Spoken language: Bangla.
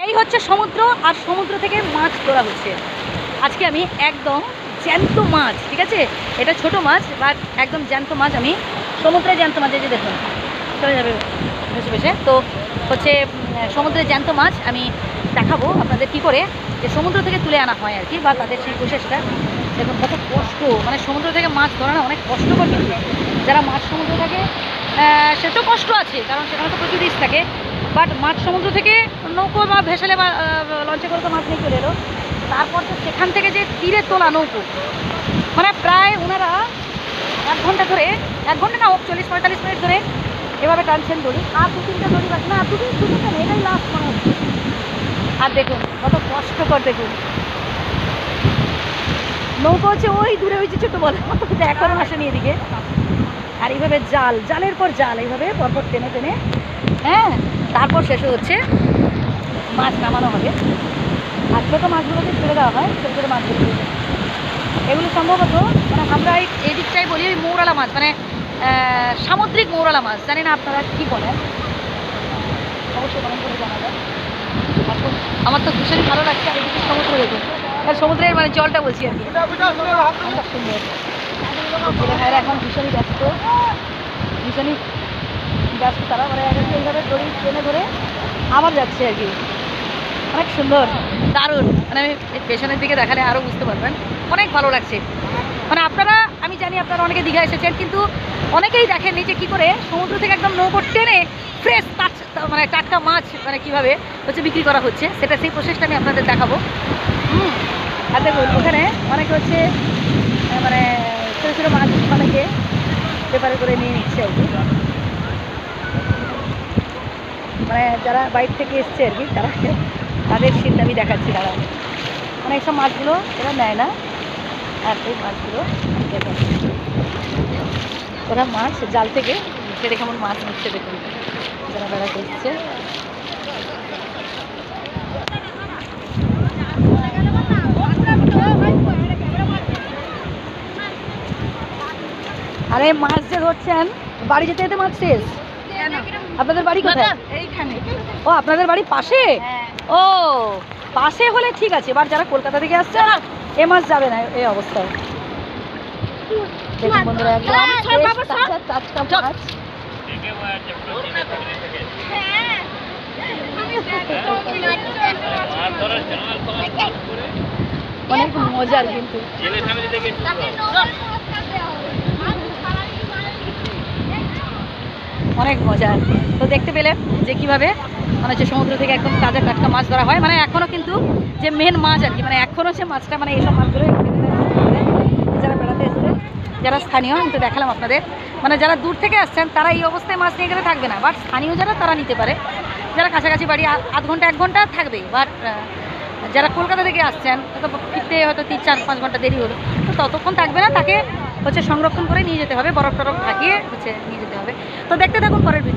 এই হচ্ছে সমুদ্র, আর সমুদ্র থেকে মাছ ধরা হচ্ছে। আজকে আমি একদম জ্যান্ত মাছ, ঠিক আছে, এটা ছোট মাছ বাট একদম জ্যান্ত মাছ, আমি সমুদ্রে জ্যান্ত মাছ, এই যে দেখুন চলে যাবে ভেসে ভেসে, তো হচ্ছে সমুদ্রে জ্যান্ত মাছ আমি দেখাবো আপনাদের কী করে যে সমুদ্র থেকে তুলে আনা হয় আর কি, বা তাদের সেই প্রসেসটা দেখুন কত কষ্ট। মানে সমুদ্র থেকে মাছ ধরা না অনেক কষ্টকর, কিন্তু যারা মাছ সমুদ্র থাকে সে তো কষ্ট আছে, কারণ সেখানে তো প্রচুর রিস্ক থাকে। বাট মাছ সমুদ্র থেকে নৌকো বা ভেসেলে বা লঞ্চে করে তো মাছ নিয়ে চলে এলো, তারপর তো সেখান থেকে যে তীরে তোলা নৌকো, মানে প্রায় ওনারা 1 ঘন্টা ধরে, 1 ঘন্টা না 40-45 মিনিট ধরে এভাবে টানছেন দড়ি, আর 2-3টা দড়ি বাকি না, 2-3টা না, এটাই লাস্ট মনে হচ্ছে। আর দেখুন কত কষ্টকর, দেখুন নৌকো হচ্ছে ওই দূরে ওই যে ছোটো বলে এখনও আসেনি এদিকে। আর এইভাবে জালের পর জাল এইভাবে পরপর টেনে টেনে, হ্যাঁ, তারপর শেষে হচ্ছে মাছ নামানো হবে। আর ছোটো মাছগুলোকে ছেড়ে দেওয়া হয়, ছোটো ছোটো মাছগুলো। এগুলো সম্ভবত মানে আমরা এই দিকটাই বলি ওই মৌরালা মাছ, মানে সামুদ্রিক মৌরালা মাছ, জানি না আপনারা কী বলেন, অবশ্যই কমেন্ট করে জানাবেন। এখন আমার তো ভীষণই ভালো লাগছে, আর এদিকে সমুদ্র দেখুন, আর সমুদ্রের মানে জলটা বলছি আর কি, অনেক সুন্দর। ছেলেমেয়েরা এখন ভীষণই ব্যস্ত, ভীষণই ব্যস্ত তারা, মানে এইভাবে দড়ি টেনে ধরে আবার যাচ্ছে আর কি। অনেক সুন্দর, দারুণ, মানে আমি পেছনের দিকে দেখালে আরও বুঝতে পারবেন, অনেক ভালো লাগছে। মানে আপনারা, আমি জানি আপনারা অনেকে দীঘা এসেছেন, কিন্তু অনেকেই দেখেননি যে কী করে সমুদ্র থেকে একদম নৌকো টেনে ফ্রেশ মানে টাটকা মাছ মানে কীভাবে হচ্ছে বিক্রি করা হচ্ছে, সেটা সেই প্রসেসটা আমি আপনাদের দেখাবো। আর দেখুন ওখানে অনেকে হচ্ছে মানে ছোটো ছোটো মাছ অনেকে পেপারে করে নিয়ে নিচ্ছে আর কি, মানে যারা বাইরে থেকে এসছে আর কি, তারা তাদের শীত আমি দেখাচ্ছি। তারা অনেক সব মাছগুলো এরা নেয় না, আর এই মাছগুলো দেখুন ওরা মাছ জাল থেকে ছেড়ে কেমন মাছ নিচ্ছে, দেখুন যারা বেড়াতে এসছে। আরে মাছ যে ধরছেন, বাড়ি যেতে যেতে মাছ শেষ। আপনাদের বাড়ি কোথায়? এইখানে। ও আপনাদের বাড়ি পাশে? ও পাশে হলে ঠিক আছে, এবার যারা কলকাতা থেকে আসছে না, এ মাছ যাবে না এই অবস্থায়। দেখুন বন্ধুরা একদম টাটকা মাছ। অনেক মজার, কিন্তু অনেক মজার। তো দেখতে পেলেন যে কীভাবে মানে হচ্ছে সমুদ্র থেকে একদম তাজা টাটকা মাছ ধরা হয়, মানে এখনও কিন্তু যে মেন মাছ আর কি, মানে এখনও সে মাছটা, মানে এইসব মাছগুলো যারা বেড়াতে এসছে, যারা স্থানীয়, আমি তো দেখালাম আপনাদের, মানে যারা দূর থেকে আসছেন তারা এই অবস্থায় মাছ নিয়ে গেলে থাকবে না, বাট স্থানীয় যারা তারা নিতে পারে, যারা কাছাকাছি বাড়ি 1/2 ঘন্টা 1 ঘন্টা থাকবে, বাট যারা কলকাতা থেকে আসছেন তো ফিরতে হয়তো 3-4-5 ঘন্টা দেরি হলো, তো ততক্ষণ থাকবে না, তাকে হচ্ছে সংরক্ষণ করে নিয়ে যেতে হবে, বরফ টরফ ঢাকিয়ে হচ্ছে নিয়ে যেতে হবে। তো দেখতে থাকুন পরের ভিডিও।